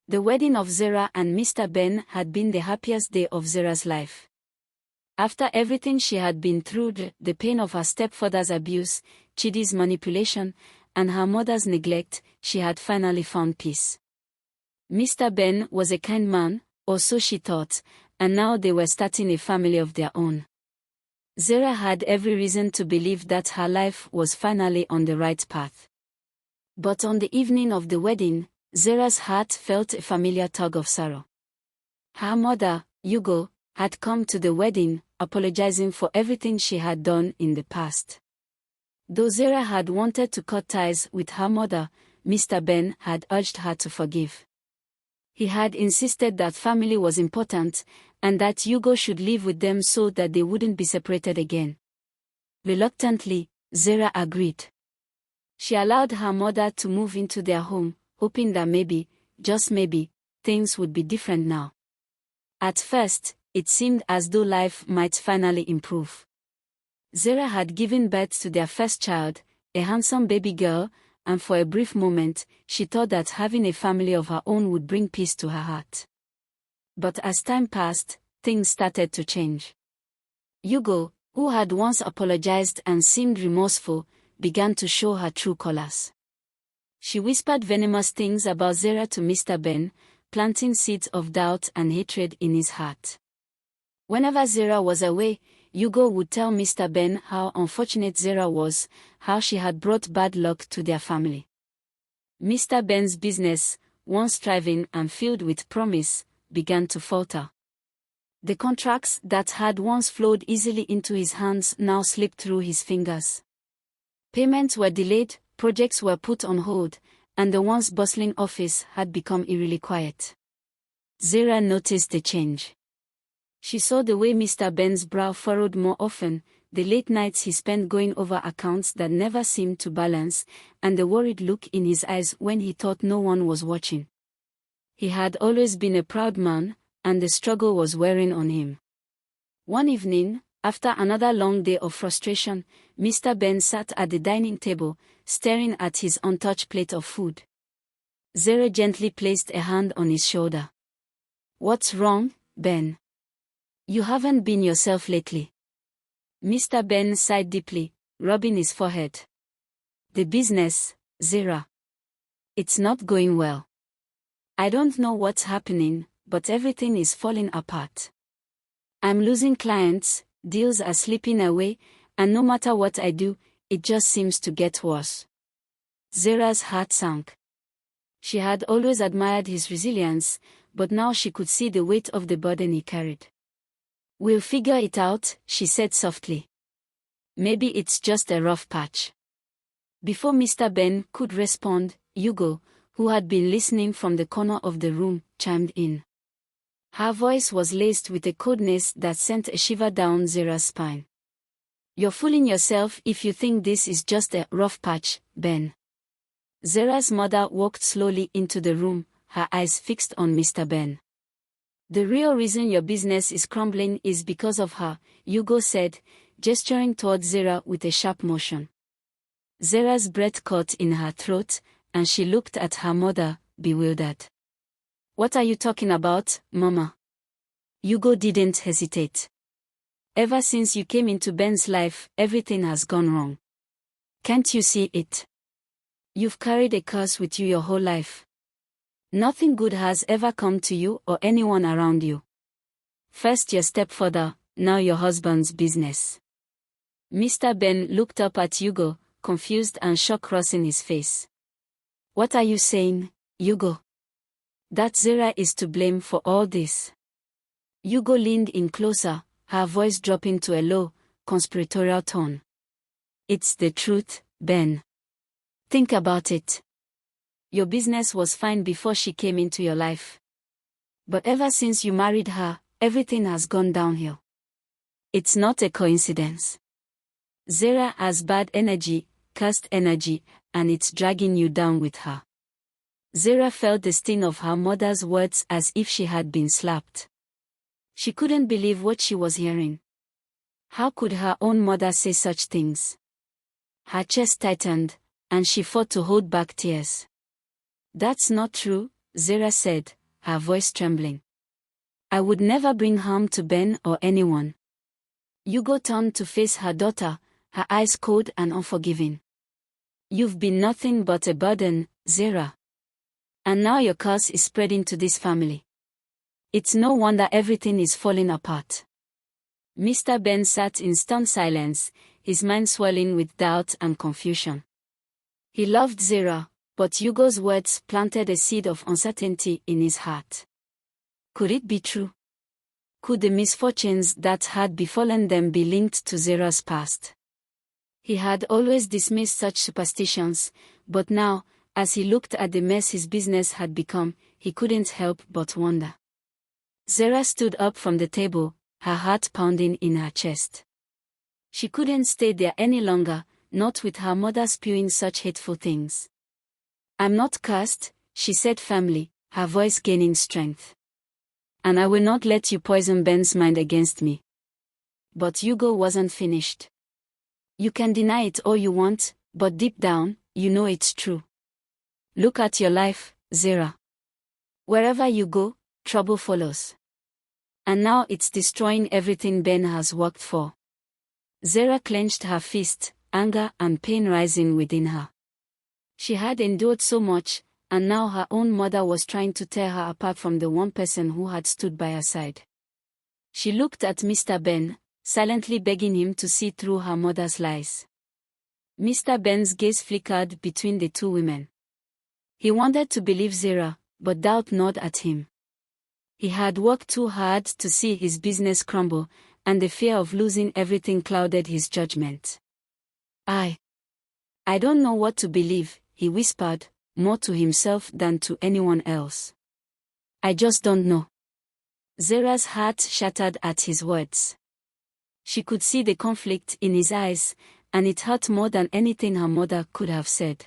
The wedding of Zara and Mr. Ben had been the happiest day of Zara's life. After everything she had been through, the pain of her stepfather's abuse, Chidi's manipulation, and her mother's neglect, she had finally found peace. Mr. Ben was a kind man, or so she thought, and now they were starting a family of their own. Zara had every reason to believe that her life was finally on the right path. But on the evening of the wedding, Zara's heart felt a familiar tug of sorrow. Her mother, Hugo, had come to the wedding, apologizing for everything she had done in the past. Though Zara had wanted to cut ties with her mother, Mr. Ben had urged her to forgive. He had insisted that family was important, and that Hugo should live with them so that they wouldn't be separated again. Reluctantly, Zara agreed. She allowed her mother to move into their home, hoping that maybe, just maybe, things would be different now. At first, it seemed as though life might finally improve. Zara had given birth to their first child, a handsome baby girl, and for a brief moment, she thought that having a family of her own would bring peace to her heart. But as time passed, things started to change. Hugo, who had once apologized and seemed remorseful, began to show her true colors. She whispered venomous things about Zara to Mr. Ben, planting seeds of doubt and hatred in his heart. Whenever Zara was away, Hugo would tell Mr. Ben how unfortunate Zara was, how she had brought bad luck to their family. Mr. Ben's business, once thriving and filled with promise, began to falter. The contracts that had once flowed easily into his hands now slipped through his fingers. Payments were delayed, projects were put on hold, and the once bustling office had become eerily quiet. Zara noticed the change. She saw the way Mr. Ben's brow furrowed more often, the late nights he spent going over accounts that never seemed to balance, and the worried look in his eyes when he thought no one was watching. He had always been a proud man, and the struggle was wearing on him. One evening, after another long day of frustration, Mr. Ben sat at the dining table, staring at his untouched plate of food. Zara gently placed a hand on his shoulder. "What's wrong, Ben? You haven't been yourself lately." Mr. Ben sighed deeply, rubbing his forehead. "The business, Zara. It's not going well. I don't know what's happening, but everything is falling apart. I'm losing clients, deals are slipping away, and no matter what I do, it just seems to get worse." Zara's heart sank. She had always admired his resilience, but now she could see the weight of the burden he carried. "We'll figure it out," she said softly. "Maybe it's just a rough patch." Before Mr. Ben could respond, Hugo, who had been listening from the corner of the room, chimed in. Her voice was laced with a coldness that sent a shiver down Zara's spine. "You're fooling yourself if you think this is just a rough patch, Ben." Zara's mother walked slowly into the room, her eyes fixed on Mr. Ben. "The real reason your business is crumbling is because of her," Hugo said, gesturing towards Zara with a sharp motion. Zara's breath caught in her throat, and she looked at her mother, bewildered. "What are you talking about, Mama?" Hugo didn't hesitate. "Ever since you came into Ben's life, everything has gone wrong. Can't you see it? You've carried a curse with you your whole life. Nothing good has ever come to you or anyone around you. First your stepfather, now your husband's business." Mr. Ben looked up at Hugo, confused and shock crossing his face. "What are you saying, Hugo? That Zara is to blame for all this?" Hugo leaned in closer, her voice dropping to a low, conspiratorial tone. "It's the truth, Ben. Think about it. Your business was fine before she came into your life. But ever since you married her, everything has gone downhill. It's not a coincidence. Zara has bad energy, cursed energy, and it's dragging you down with her." Zara felt the sting of her mother's words as if she had been slapped. She couldn't believe what she was hearing. How could her own mother say such things? Her chest tightened, and she fought to hold back tears. "That's not true," Zira said, her voice trembling. I would never bring harm to Ben or anyone. Hugo turned to face her daughter, her eyes cold and unforgiving. You've been nothing but a burden, Zira. And now your curse is spreading to this family. It's no wonder everything is falling apart. Mr. Ben sat in stunned silence, his mind swirling with doubt and confusion. He loved Zira, but Hugo's words planted a seed of uncertainty in his heart. Could it be true? Could the misfortunes that had befallen them be linked to Zira's past? He had always dismissed such superstitions, but now, as he looked at the mess his business had become, he couldn't help but wonder. Zara stood up from the table, her heart pounding in her chest. She couldn't stay there any longer, not with her mother spewing such hateful things. I'm not cursed, she said firmly, her voice gaining strength. And I will not let you poison Ben's mind against me. But Hugo wasn't finished. You can deny it all you want, but deep down, you know it's true. Look at your life, Zira. Wherever you go, trouble follows. And now it's destroying everything Ben has worked for. Zira clenched her fist, anger and pain rising within her. She had endured so much, and now her own mother was trying to tear her apart from the one person who had stood by her side. She looked at Mr. Ben, silently begging him to see through her mother's lies. Mr. Ben's gaze flickered between the two women. He wanted to believe Zira, but doubt gnawed at him. He had worked too hard to see his business crumble, and the fear of losing everything clouded his judgment. I don't know what to believe, he whispered, more to himself than to anyone else. I just don't know. Zira's heart shattered at his words. She could see the conflict in his eyes, and it hurt more than anything her mother could have said.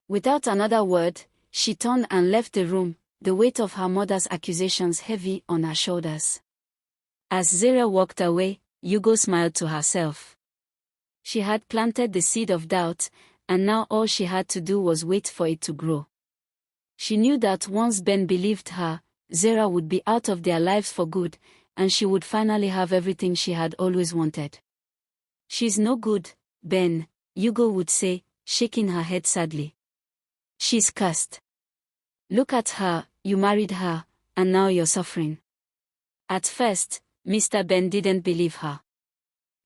Without another word, she turned and left the room, the weight of her mother's accusations heavy on her shoulders. As Zira walked away, Hugo smiled to herself. She had planted the seed of doubt, and now all she had to do was wait for it to grow. She knew that once Ben believed her, Zira would be out of their lives for good, and she would finally have everything she had always wanted. She's no good, Ben, Hugo would say, shaking her head sadly. She's cursed. Look at her, you married her, and now you're suffering. At first, Mr. Ben didn't believe her.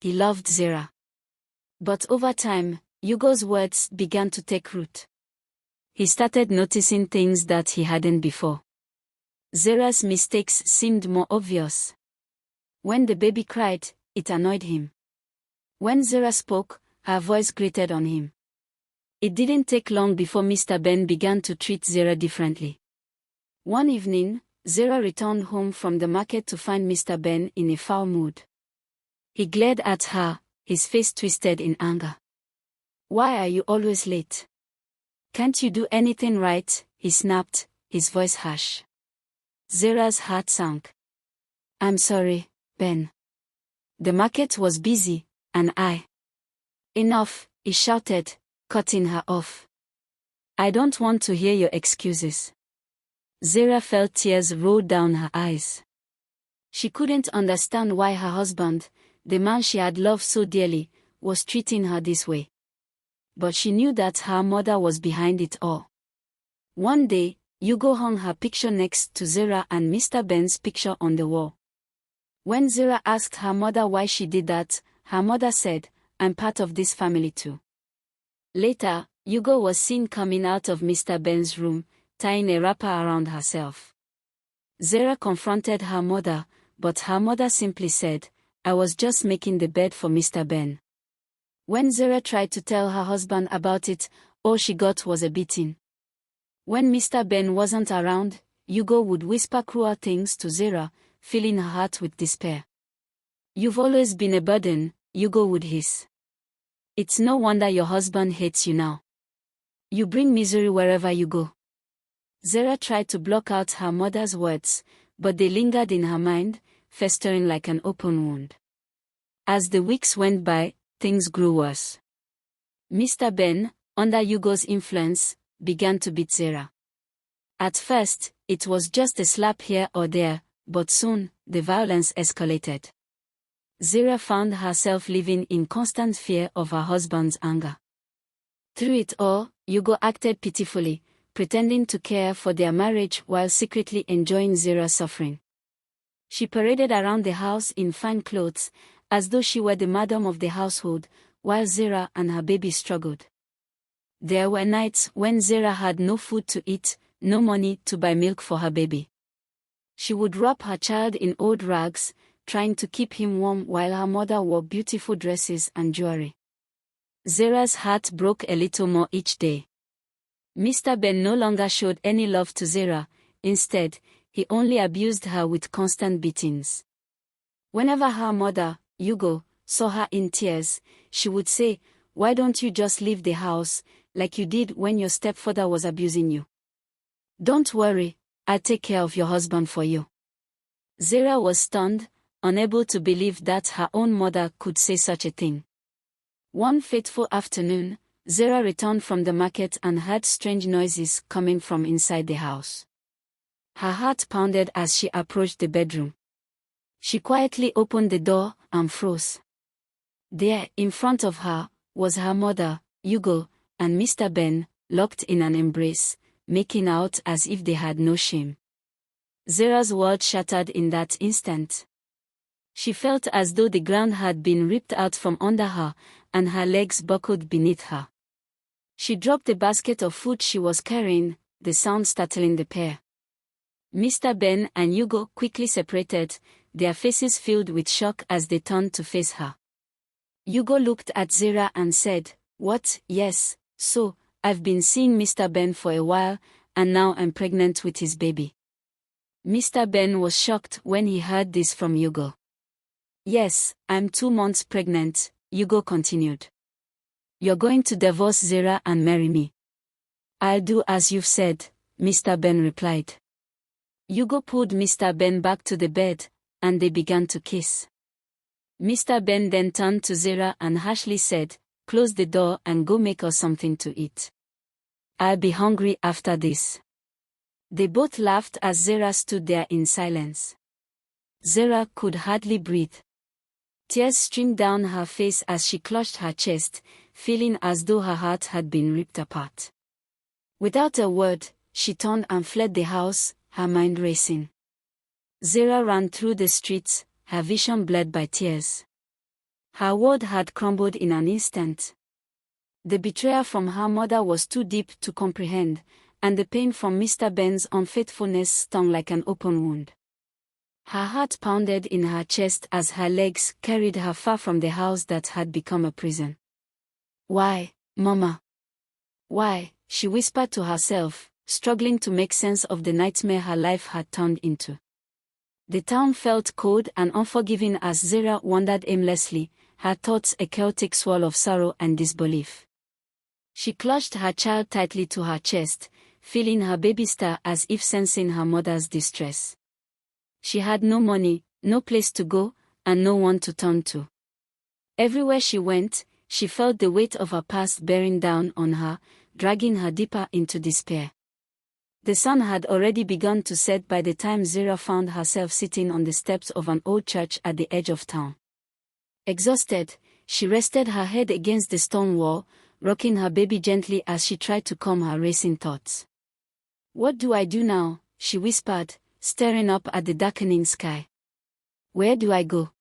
He loved Zira. But over time, Hugo's words began to take root. He started noticing things that he hadn't before. Zira's mistakes seemed more obvious. When the baby cried, it annoyed him. When Zira spoke, her voice grated on him. It didn't take long before Mr. Ben began to treat Zira differently. One evening, Zira returned home from the market to find Mr. Ben in a foul mood. He glared at her, his face twisted in anger. Why are you always late? Can't you do anything right? He snapped, his voice harsh. Zira's heart sank. I'm sorry, Ben. The market was busy, and I. Enough, he shouted, cutting her off. I don't want to hear your excuses. Zira felt tears roll down her eyes. She couldn't understand why her husband, the man she had loved so dearly, was treating her this way. But she knew that her mother was behind it all. One day, Hugo hung her picture next to Zira and Mr. Ben's picture on the wall. When Zira asked her mother why she did that, her mother said, I'm part of this family too. Later, Hugo was seen coming out of Mr. Ben's room, tying a wrapper around herself. Zira confronted her mother, but her mother simply said, I was just making the bed for Mr. Ben. When Zira tried to tell her husband about it, all she got was a beating. When Mr. Ben wasn't around, Hugo would whisper cruel things to Zira, filling her heart with despair. You've always been a burden, Hugo would hiss. It's no wonder your husband hates you now. You bring misery wherever you go. Zira tried to block out her mother's words, but they lingered in her mind, festering like an open wound. As the weeks went by, things grew worse. Mr. Ben, under Hugo's influence, began to beat Zira. At first, it was just a slap here or there, but soon, the violence escalated. Zira found herself living in constant fear of her husband's anger. Through it all, Hugo acted pitifully, pretending to care for their marriage while secretly enjoying Zira's suffering. She paraded around the house in fine clothes, as though she were the madam of the household, while Zira and her baby struggled. There were nights when Zira had no food to eat, no money to buy milk for her baby. She would wrap her child in old rags, trying to keep him warm while her mother wore beautiful dresses and jewelry. Zira's heart broke a little more each day. Mr. Ben no longer showed any love to Zira. Instead, he only abused her with constant beatings. Whenever her mother, Hugo, saw her in tears, she would say, "Why don't you just leave the house, like you did when your stepfather was abusing you? Don't worry, I'll take care of your husband for you." Zira was stunned, unable to believe that her own mother could say such a thing. One fateful afternoon, Zira returned from the market and heard strange noises coming from inside the house. Her heart pounded as she approached the bedroom. She quietly opened the door and froze. There, in front of her, was her mother, Hugo, and Mr. Ben, locked in an embrace, making out as if they had no shame. Zira's world shattered in that instant. She felt as though the ground had been ripped out from under her, and her legs buckled beneath her. She dropped the basket of food she was carrying, the sound startling the pair. Mr. Ben and Hugo quickly separated, their faces filled with shock as they turned to face her. Hugo looked at Zira and said, "What? Yes, so, I've been seeing Mr. Ben for a while, and now I'm pregnant with his baby." Mr. Ben was shocked when he heard this from Hugo. "Yes, I'm 2 months pregnant," Hugo continued. "You're going to divorce Zira and marry me." "I'll do as you've said," Mr. Ben replied. Hugo pulled Mr. Ben back to the bed, and they began to kiss. Mr. Ben then turned to Zira and harshly said, "Close the door and go make us something to eat. I'll be hungry after this." They both laughed as Zira stood there in silence. Zira could hardly breathe. Tears streamed down her face as she clutched her chest, feeling as though her heart had been ripped apart. Without a word, she turned and fled the house, her mind racing. Zira ran through the streets, her vision blurred by tears. Her world had crumbled in an instant. The betrayal from her mother was too deep to comprehend, and the pain from Mr. Ben's unfaithfulness stung like an open wound. Her heart pounded in her chest as her legs carried her far from the house that had become a prison. "Why, Mama? Why?" she whispered to herself, struggling to make sense of the nightmare her life had turned into. The town felt cold and unforgiving as Zira wandered aimlessly, her thoughts a chaotic swirl of sorrow and disbelief. She clutched her child tightly to her chest, feeling her baby stir as if sensing her mother's distress. She had no money, no place to go, and no one to turn to. Everywhere she went, she felt the weight of her past bearing down on her, dragging her deeper into despair. The sun had already begun to set by the time Zira found herself sitting on the steps of an old church at the edge of town. Exhausted, she rested her head against the stone wall, rocking her baby gently as she tried to calm her racing thoughts. "What do I do now?" she whispered, staring up at the darkening sky. "Where do I go?"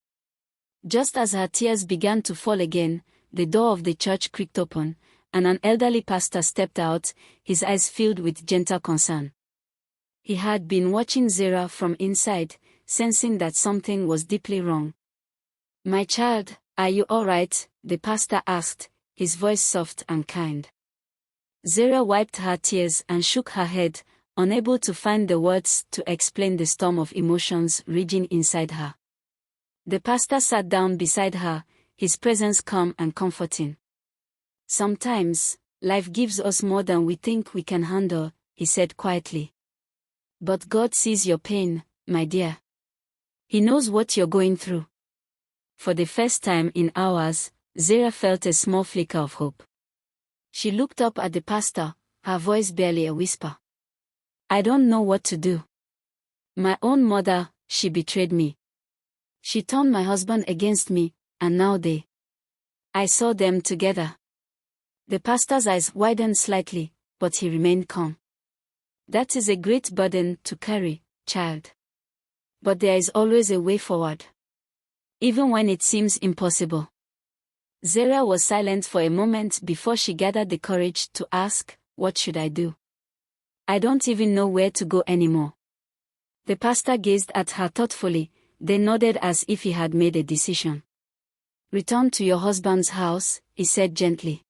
Just as her tears began to fall again, the door of the church creaked open, and an elderly pastor stepped out, his eyes filled with gentle concern. He had been watching Zira from inside, sensing that something was deeply wrong. "My child, are you all right?" the pastor asked, his voice soft and kind. Zira wiped her tears and shook her head, unable to find the words to explain the storm of emotions raging inside her. The pastor sat down beside her, his presence calm and comforting. "Sometimes, life gives us more than we think we can handle," he said quietly. "But God sees your pain, my dear. He knows what you're going through." For the first time in hours, Zira felt a small flicker of hope. She looked up at the pastor, her voice barely a whisper. I don't know what to do. My own mother, she betrayed me. She turned my husband against me, and now I saw them together. The pastor's eyes widened slightly, but he remained calm. That is a great burden to carry, child. But there is always a way forward. Even when it seems impossible. Zara was silent for a moment before she gathered the courage to ask, what should I do? I don't even know where to go anymore. The pastor gazed at her thoughtfully, then nodded as if he had made a decision. Return to your husband's house, he said gently.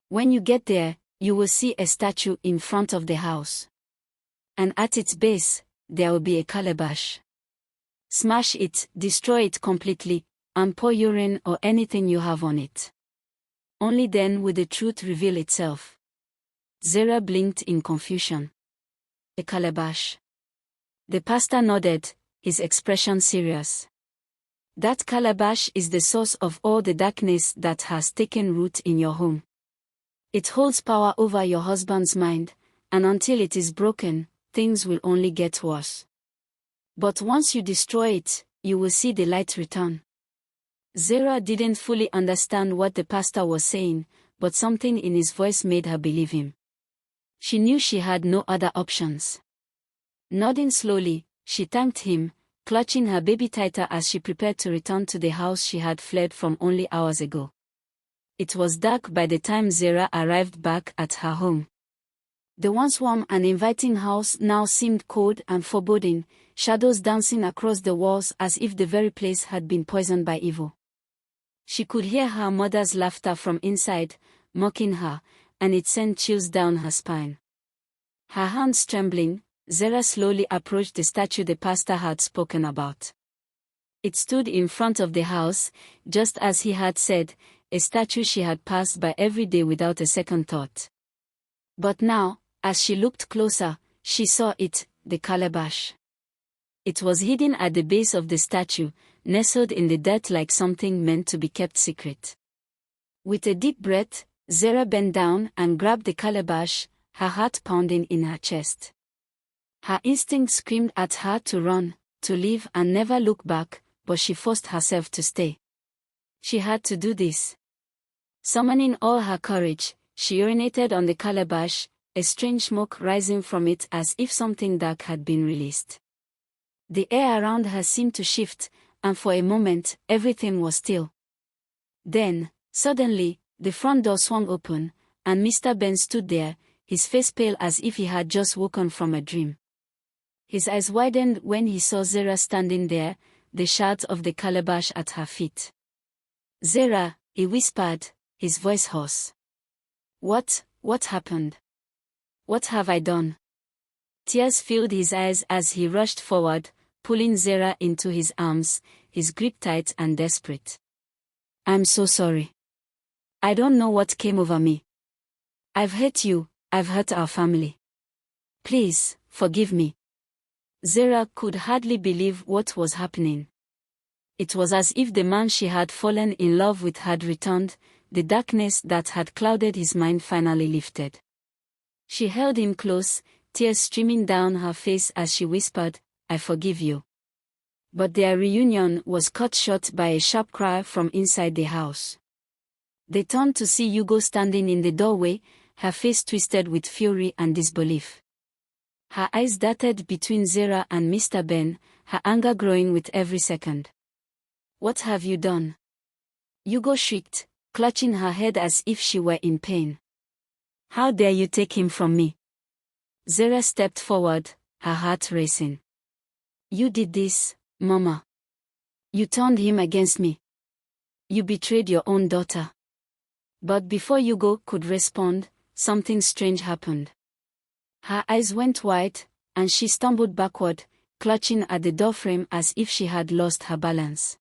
When you get there, you will see a statue in front of the house. And at its base, there will be a calabash. Smash it, destroy it completely, and pour urine or anything you have on it. Only then will the truth reveal itself. Zara blinked in confusion. A calabash. The pastor nodded, his expression serious. That calabash is the source of all the darkness that has taken root in your home. It holds power over your husband's mind, and until it is broken, things will only get worse. But once you destroy it, you will see the light return. Zara didn't fully understand what the pastor was saying, but something in his voice made her believe him. She knew she had no other options. Nodding slowly, she thanked him, clutching her baby tighter as she prepared to return to the house she had fled from only hours ago. It was dark by the time Zara arrived back at her home. The once warm and inviting house now seemed cold and foreboding, shadows dancing across the walls as if the very place had been poisoned by evil. She could hear her mother's laughter from inside, mocking her, and it sent chills down her spine. Her hands trembling, Zara slowly approached the statue the pastor had spoken about. It stood in front of the house, just as he had said, a statue she had passed by every day without a second thought. But now, as she looked closer, she saw it, the calabash. It was hidden at the base of the statue, nestled in the dirt like something meant to be kept secret. With a deep breath, Zara bent down and grabbed the calabash, her heart pounding in her chest. Her instinct screamed at her to run, to leave and never look back, but she forced herself to stay. She had to do this. Summoning all her courage, she urinated on the calabash, a strange smoke rising from it as if something dark had been released. The air around her seemed to shift, and for a moment, everything was still. Then, suddenly, the front door swung open, and Mr. Ben stood there, his face pale as if he had just woken from a dream. His eyes widened when he saw Zara standing there, the shards of the calabash at her feet. "Zara," he whispered, his voice hoarse. What happened? What have I done?" Tears filled his eyes as he rushed forward, pulling Zara into his arms, his grip tight and desperate. "I'm so sorry. I don't know what came over me. I've hurt you, I've hurt our family. Please, forgive me." Zara could hardly believe what was happening. It was as if the man she had fallen in love with had returned, the darkness that had clouded his mind finally lifted. She held him close, tears streaming down her face as she whispered, "I forgive you." But their reunion was cut short by a sharp cry from inside the house. They turned to see Hugo standing in the doorway, her face twisted with fury and disbelief. Her eyes darted between Zara and Mr. Ben, her anger growing with every second. "What have you done?" Hugo shrieked, clutching her head as if she were in pain. "How dare you take him from me?" Zara stepped forward, her heart racing. "You did this, Mama. You turned him against me. You betrayed your own daughter." But before Hugo could respond, something strange happened. Her eyes went wide, and she stumbled backward, clutching at the doorframe as if she had lost her balance.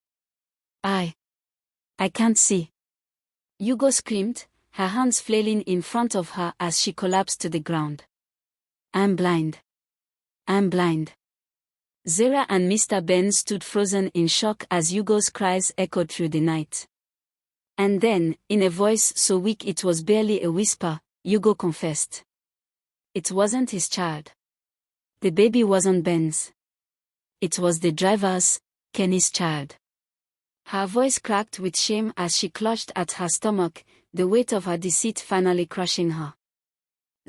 I can't see." Hugo screamed, her hands flailing in front of her as she collapsed to the ground. I'm blind. Zara and Mr. Ben stood frozen in shock as Hugo's cries echoed through the night. And then, in a voice so weak it was barely a whisper, Hugo confessed. It wasn't his child. The baby wasn't Ben's. It was the driver's, Kenny's child. Her voice cracked with shame as she clutched at her stomach, the weight of her deceit finally crushing her.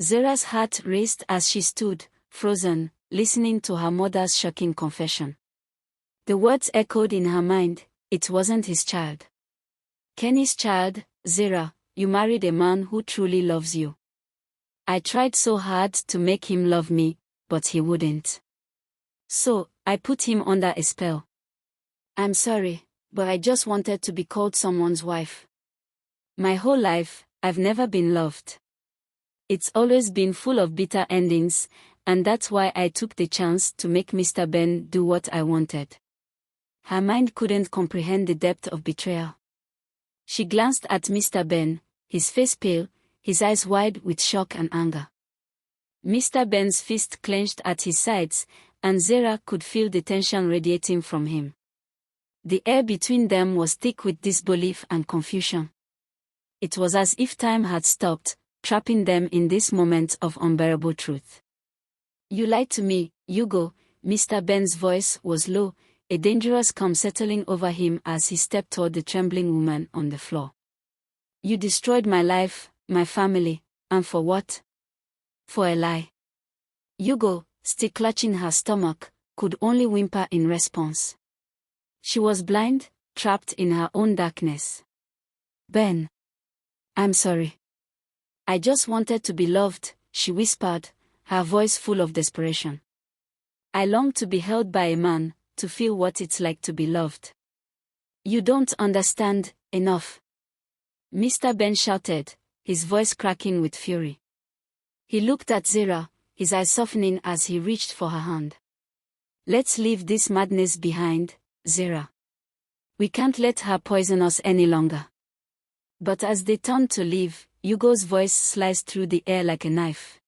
Zara's heart raced as she stood, frozen, listening to her mother's shocking confession. The words echoed in her mind, it wasn't his child. Kenny's child, Zira, you married a man who truly loves you. I tried so hard to make him love me, but he wouldn't. So, I put him under a spell. I'm sorry, but I just wanted to be called someone's wife. My whole life, I've never been loved. It's always been full of bitter endings, and that's why I took the chance to make Mr. Ben do what I wanted. Her mind couldn't comprehend the depth of betrayal. She glanced at Mr. Ben, his face pale, his eyes wide with shock and anger. Mr. Ben's fist clenched at his sides, and Zara could feel the tension radiating from him. The air between them was thick with disbelief and confusion. It was as if time had stopped, trapping them in this moment of unbearable truth. You lied to me, Hugo. Mr. Ben's voice was low, a dangerous calm settling over him as he stepped toward the trembling woman on the floor. You destroyed my life, my family, and for what? For a lie. Hugo, still clutching her stomach, could only whimper in response. She was blind, trapped in her own darkness. Ben. I'm sorry. I just wanted to be loved, she whispered, her voice full of desperation. I long to be held by a man, to feel what it's like to be loved. You don't understand, enough. Mr. Ben shouted, his voice cracking with fury. He looked at Zira, his eyes softening as he reached for her hand. Let's leave this madness behind, Zira. We can't let her poison us any longer. But as they turned to leave, Hugo's voice sliced through the air like a knife.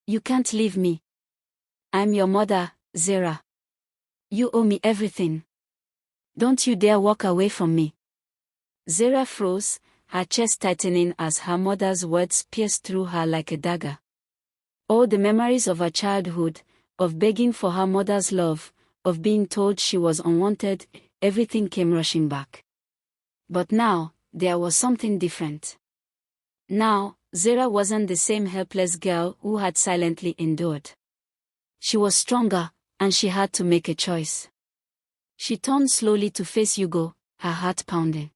You can't leave me. I'm your mother, Zira. You owe me everything. Don't you dare walk away from me. Zira froze, her chest tightening as her mother's words pierced through her like a dagger. All the memories of her childhood, of begging for her mother's love, of being told she was unwanted, everything came rushing back. But now, there was something different. Now, Zara wasn't the same helpless girl who had silently endured. She was stronger, and she had to make a choice. She turned slowly to face Hugo, her heart pounding.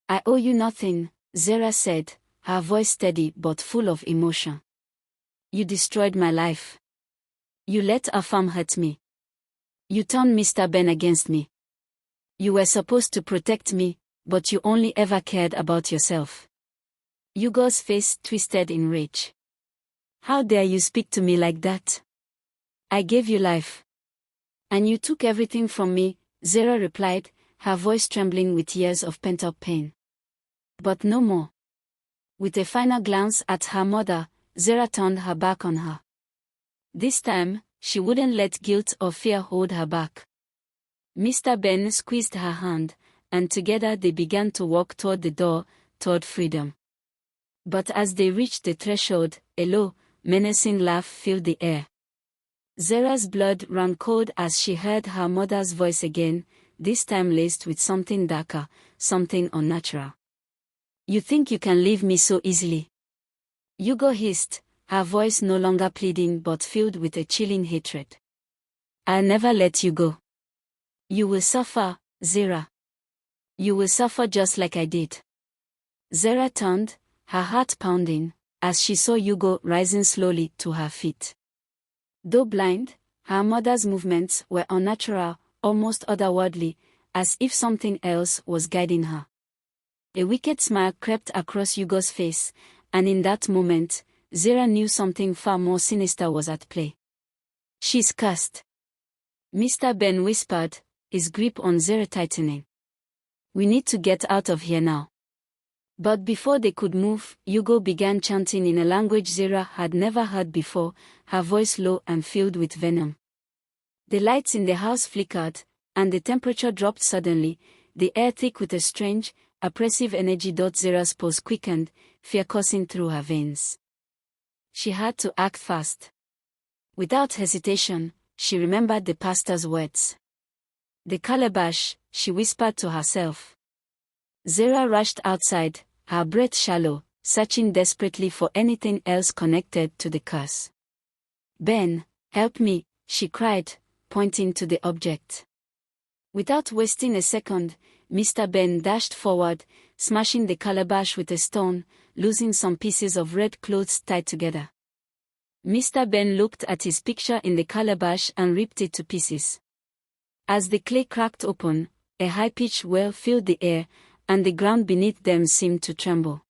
I owe you nothing, Zara said, her voice steady but full of emotion. You destroyed my life. You let Afam hurt me. You turned Mr. Ben against me. You were supposed to protect me, but you only ever cared about yourself. Hugo's face twisted in rage. How dare you speak to me like that? I gave you life. And you took everything from me, Zara replied, her voice trembling with years of pent-up pain. But no more. With a final glance at her mother, Zara turned her back on her. This time, she wouldn't let guilt or fear hold her back. Mr. Ben squeezed her hand, and together they began to walk toward the door, toward freedom. But as they reached the threshold, a low, menacing laugh filled the air. Zara's blood ran cold as she heard her mother's voice again, this time laced with something darker, something unnatural. You think you can leave me so easily? Hugo hissed, her voice no longer pleading but filled with a chilling hatred. I'll never let you go. You will suffer, Zara. You will suffer just like I did. Zara turned, her heart pounding, as she saw Hugo rising slowly to her feet. Though blind, her mother's movements were unnatural, almost otherworldly, as if something else was guiding her. A wicked smile crept across Hugo's face, and in that moment, Zara knew something far more sinister was at play. She's cursed. Mr. Ben whispered, his grip on Zara tightening. We need to get out of here now. But before they could move, Hugo began chanting in a language Zara had never heard before, her voice low and filled with venom. The lights in the house flickered, and the temperature dropped suddenly, the air thick with a strange, oppressive energy. Zara's pulse quickened, fear coursing through her veins. She had to act fast. Without hesitation, she remembered the pastor's words. The calabash, she whispered to herself. Zara rushed outside, her breath shallow, searching desperately for anything else connected to the curse. Ben, help me, she cried, pointing to the object. Without wasting a second, Mr. Ben dashed forward, smashing the calabash with a stone, losing some pieces of red clothes tied together. Mr. Ben looked at his picture in the calabash and ripped it to pieces. As the clay cracked open, a high-pitched wail filled the air, and the ground beneath them seemed to tremble.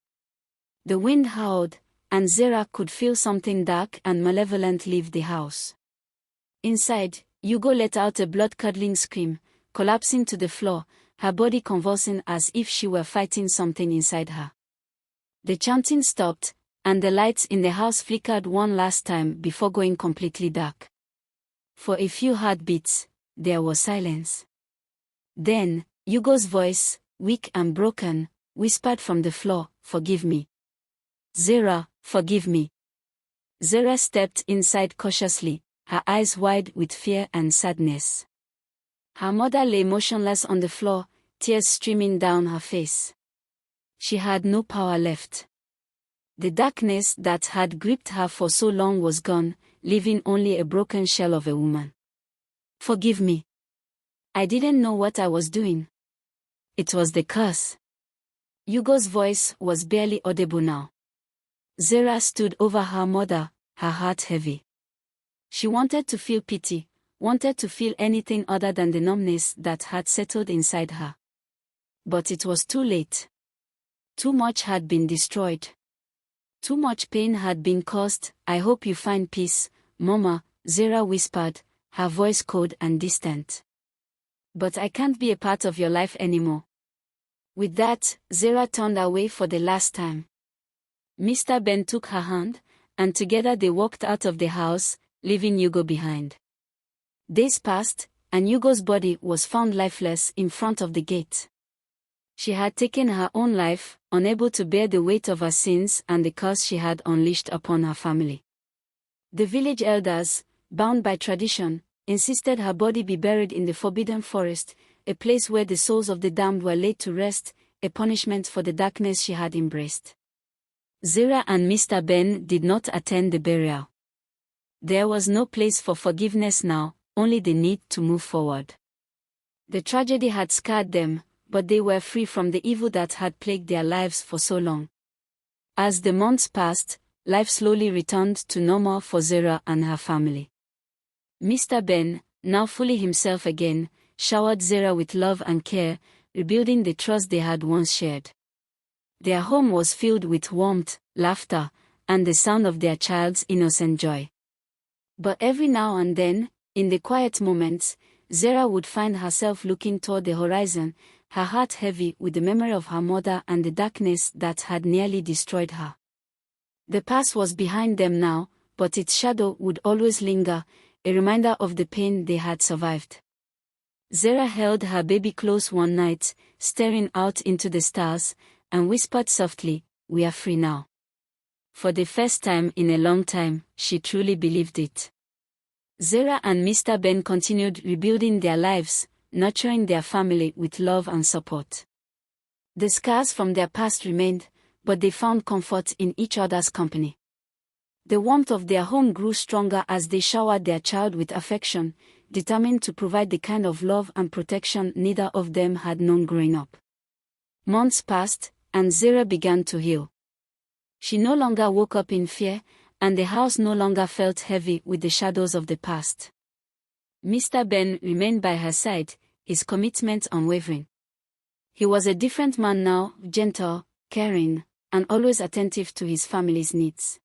The wind howled, and Zara could feel something dark and malevolent leave the house. Inside, Hugo let out a blood-curdling scream, collapsing to the floor, her body convulsing as if she were fighting something inside her. The chanting stopped, and the lights in the house flickered one last time before going completely dark. For a few heartbeats, there was silence. Then, Hugo's voice, weak and broken, whispered from the floor, "Forgive me. Zara, forgive me." Zara stepped inside cautiously, her eyes wide with fear and sadness. Her mother lay motionless on the floor, tears streaming down her face. She had no power left. The darkness that had gripped her for so long was gone, leaving only a broken shell of a woman. "Forgive me. I didn't know what I was doing. It was the curse." Hugo's voice was barely audible now. Zara stood over her mother, her heart heavy. She wanted to feel pity, wanted to feel anything other than the numbness that had settled inside her. But it was too late. Too much had been destroyed. Too much pain had been caused. "I hope you find peace, Mama," Zara whispered, her voice cold and distant. "But I can't be a part of your life anymore." With that, Zara turned away for the last time. Mr. Ben took her hand, and together they walked out of the house, leaving Hugo behind. Days passed, and Hugo's body was found lifeless in front of the gate. She had taken her own life, unable to bear the weight of her sins and the curse she had unleashed upon her family. The village elders, bound by tradition, insisted her body be buried in the forbidden forest, a place where the souls of the damned were laid to rest, a punishment for the darkness she had embraced. Zira and Mr. Ben did not attend the burial. There was no place for forgiveness now, only the need to move forward. The tragedy had scarred them, but they were free from the evil that had plagued their lives for so long. As the months passed, life slowly returned to normal for Zira and her family. Mr. Ben, now fully himself again, showered Zira with love and care, rebuilding the trust they had once shared. Their home was filled with warmth, laughter, and the sound of their child's innocent joy. But every now and then, in the quiet moments, Zira would find herself looking toward the horizon, her heart heavy with the memory of her mother and the darkness that had nearly destroyed her. The past was behind them now, but its shadow would always linger, a reminder of the pain they had survived. Zira held her baby close one night, staring out into the stars, and whispered softly, "We are free now." For the first time in a long time, she truly believed it. Zira and Mr. Ben continued rebuilding their lives, nurturing their family with love and support. The scars from their past remained, but they found comfort in each other's company. The warmth of their home grew stronger as they showered their child with affection, determined to provide the kind of love and protection neither of them had known growing up. Months passed, and Zira began to heal. She no longer woke up in fear, and the house no longer felt heavy with the shadows of the past. Mr. Ben remained by her side, his commitment unwavering. He was a different man now, gentle, caring, and always attentive to his family's needs.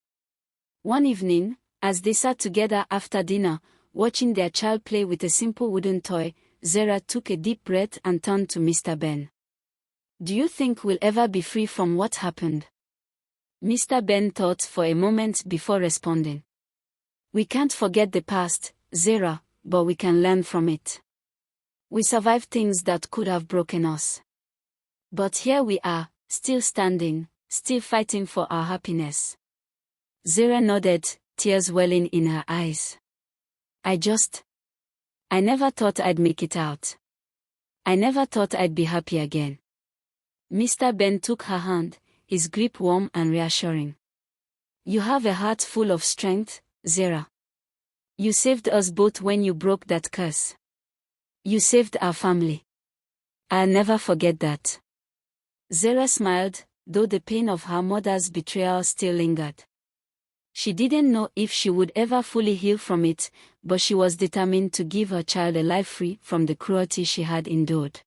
One evening, as they sat together after dinner, watching their child play with a simple wooden toy, Zara took a deep breath and turned to Mr. Ben. "Do you think we'll ever be free from what happened?" Mr. Ben thought for a moment before responding. "We can't forget the past, Zara, but we can learn from it. We survived things that could have broken us. But here we are, still standing, still fighting for our happiness." Zira nodded, tears welling in her eyes. I never thought I'd make it out. I never thought I'd be happy again. Mr. Ben took her hand, his grip warm and reassuring. You have a heart full of strength, Zara. You saved us both when you broke that curse. You saved our family. I'll never forget that. Zara smiled, though the pain of her mother's betrayal still lingered. She didn't know if she would ever fully heal from it, but she was determined to give her child a life free from the cruelty she had endured.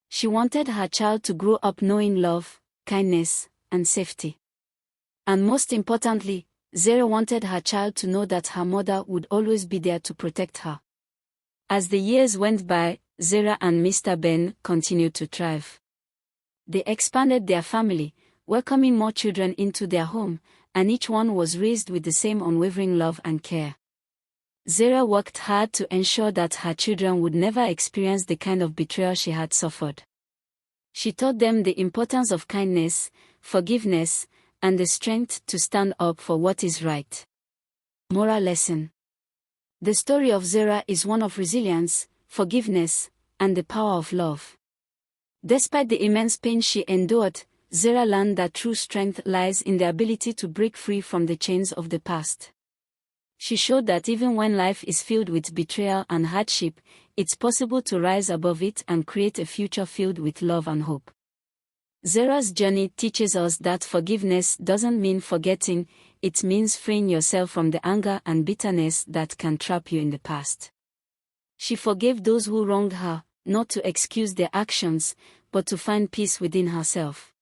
She wanted her child to grow up knowing love, kindness, and safety. And most importantly, Zara wanted her child to know that her mother would always be there to protect her. As the years went by, Zara and Mr. Ben continued to thrive. They expanded their family, welcoming more children into their home, and each one was raised with the same unwavering love and care. Zara worked hard to ensure that her children would never experience the kind of betrayal she had suffered. She taught them the importance of kindness, forgiveness, and the strength to stand up for what is right. Moral lesson. The story of Zara is one of resilience, forgiveness, and the power of love. Despite the immense pain she endured, Zara learned that true strength lies in the ability to break free from the chains of the past. She showed that even when life is filled with betrayal and hardship, it's possible to rise above it and create a future filled with love and hope. Zara's journey teaches us that forgiveness doesn't mean forgetting, it means freeing yourself from the anger and bitterness that can trap you in the past. She forgave those who wronged her, not to excuse their actions, but to find peace within herself.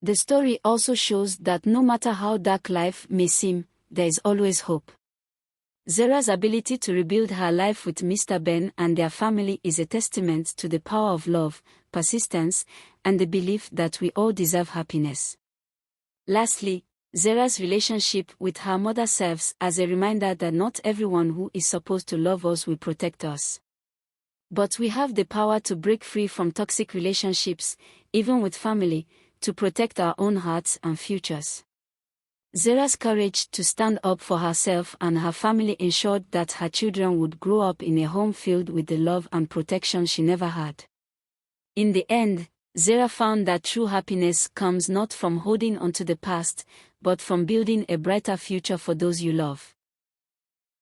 The story also shows that no matter how dark life may seem, there is always hope. Zara's ability to rebuild her life with Mr. Ben and their family is a testament to the power of love, persistence, and the belief that we all deserve happiness. Lastly, Zara's relationship with her mother serves as a reminder that not everyone who is supposed to love us will protect us. But we have the power to break free from toxic relationships, even with family, to protect our own hearts and futures. Zara's courage to stand up for herself and her family ensured that her children would grow up in a home filled with the love and protection she never had. In the end, Zara found that true happiness comes not from holding onto the past, but from building a brighter future for those you love.